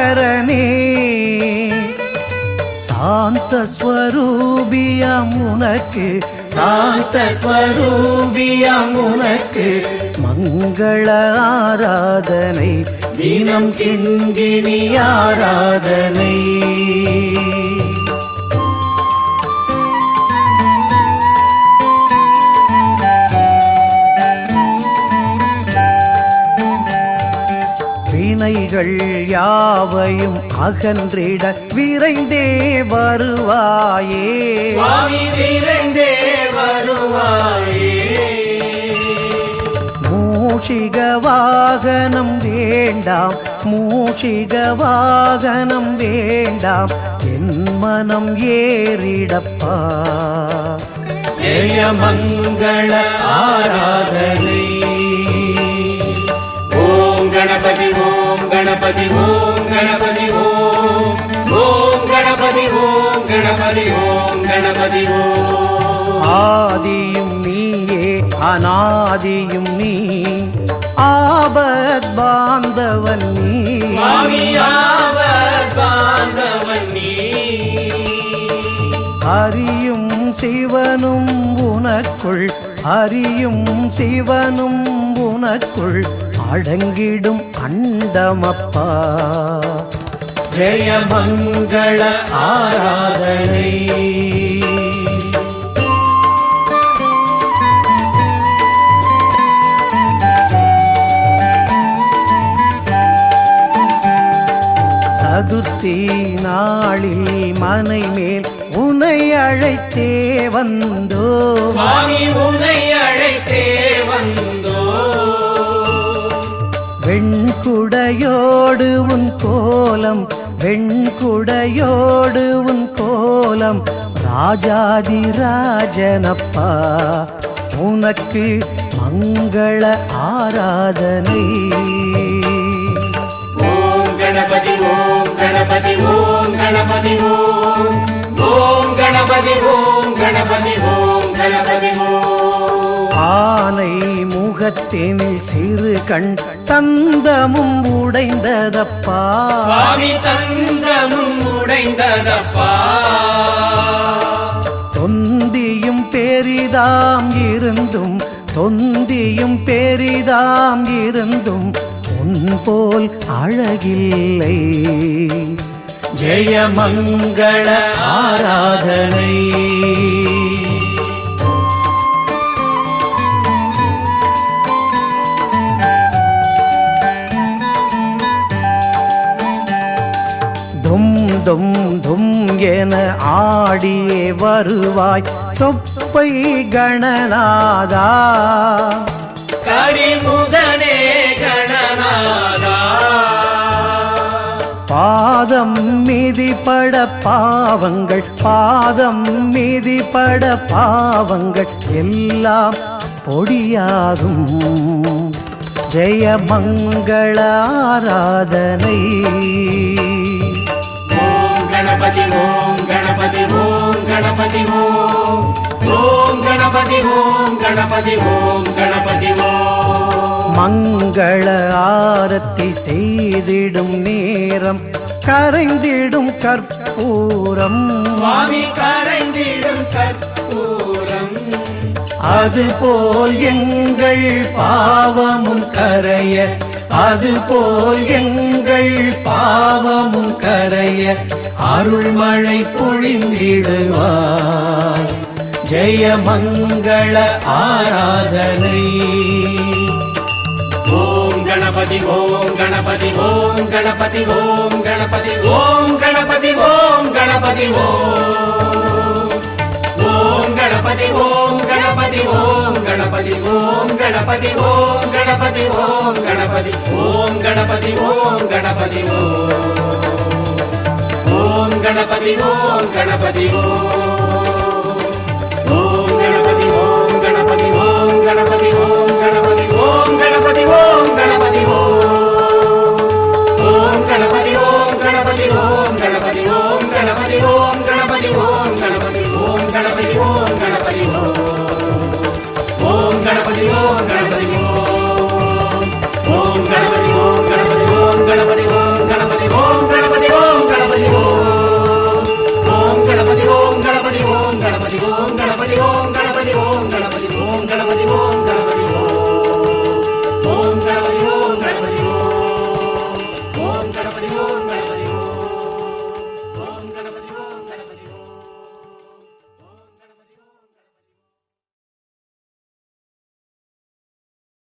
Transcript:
சாகரனே சாந்த ஸ்வரூபியம் உனக்கு சாந்த ஸ்வரூபியம் உனக்கு மங்கள ஆராதனை தினம் கிண்கிணி ஆராதனை. வினைகள் யாவையும் அகன்றிட விரைந்தே வருவாயே விரைந்தே வருவாயே. மூஷிக வாகனம் வேண்டாம் மூஷிக வாகனம் வேண்டாம் என் மனம் ஏறிடப்பா. ஜெய மங்கள ஆராதனை. ஓம் கணபதி ஓம் கணபதி ஓம் கணபதி ஓம் ஓம் கணபதி ஓம் கணபதி ஓம் கணபதி ஓம். ஆதியும் நீயே அநாதியும் நீ ஆபத் பாந்தவன் நீ ஆபத் பாந்தவன் நீ. அறியும் சிவனும் உனக்குள் அறியும் சிவனும் உனக்குள் அடங்கிடும் அண்டமப்பா. ஜெய மங்கள ஆராதனை. சதுர்த்தி நாளில் மனை மேல் உன்னை அழைத்தே வந்தோ உன்னை அழைத்தே வந்தோ. வெண்குடையோடு உன் கோலம் வெண்குடையோடு உன் கோலம் ராஜாதி ராஜனப்பா உனக்கு மங்கள ஆராதனை. ஓம் கணபதி ஓம் கணபதி ஓம் கணபதி ஓம் ஓம் கணபதி ஓம் கணபதி ஓம் கணபதி ஓம். ஆனை முகத்தின் சிறு கண் தந்தமும் உடைந்ததப்பா தந்தமும் உடைந்ததப்பா. தொந்தியும் பெரிதாம் இருந்தும் தொந்தியும் பெரிதாம் இருந்தும் உன் போல் அழகில்லை. ஜெய மங்கள ஆராதனை. தும் தும் தும் என ஆடியே வருவாய் தொப்பை கணநாதா கரிமுகனே கணநாதா. பாதம் மிதிபட பாவங்கள் பாதம் மிதிபட பாவங்கள் எல்லாம் பொடியாகும். ஜெய மங்கள ஆராதனை. ஓம் கணபதி ஓம் கணபதி ஓம் கணபதி ஓம் ஓம் கணபதி ஓம் கணபதி ஓம் கணபதி ஓம். மங்கள ஆரத்தி செய்திடும் நேரம் கரைந்திடும் கற்பூரம் கரைந்திடும் கற்பூரம். அதுபோல் எங்கள் பாவமும் கரைய அதுபோல் எங்கள் பாவமும் கரைய அருள்மழை பொழிந்திடுவார். ஜெய மங்கள ஆராதனை. ஓம் கணபதி ஓம் கணபதி ஓம் கணபதி ஓம் கணபதி ஓம் கணபதி ஓம் கணபதி ஓம் ஓம் கணபதி ஓம் கணபதி ஓம் கணபதி ஓம் கணபதி ஓம் கணபதி ஓம் கணபதி ஓம் கணபதி ஓம் கணபதி ஓம் கணபதி ஓம் கணபதி ஓம் கணபதி ஓம் கணபதி ஓம் கணபதி ஓம் கணபதி ஓம் கணபதி ஓம் கணபதி ஓம்.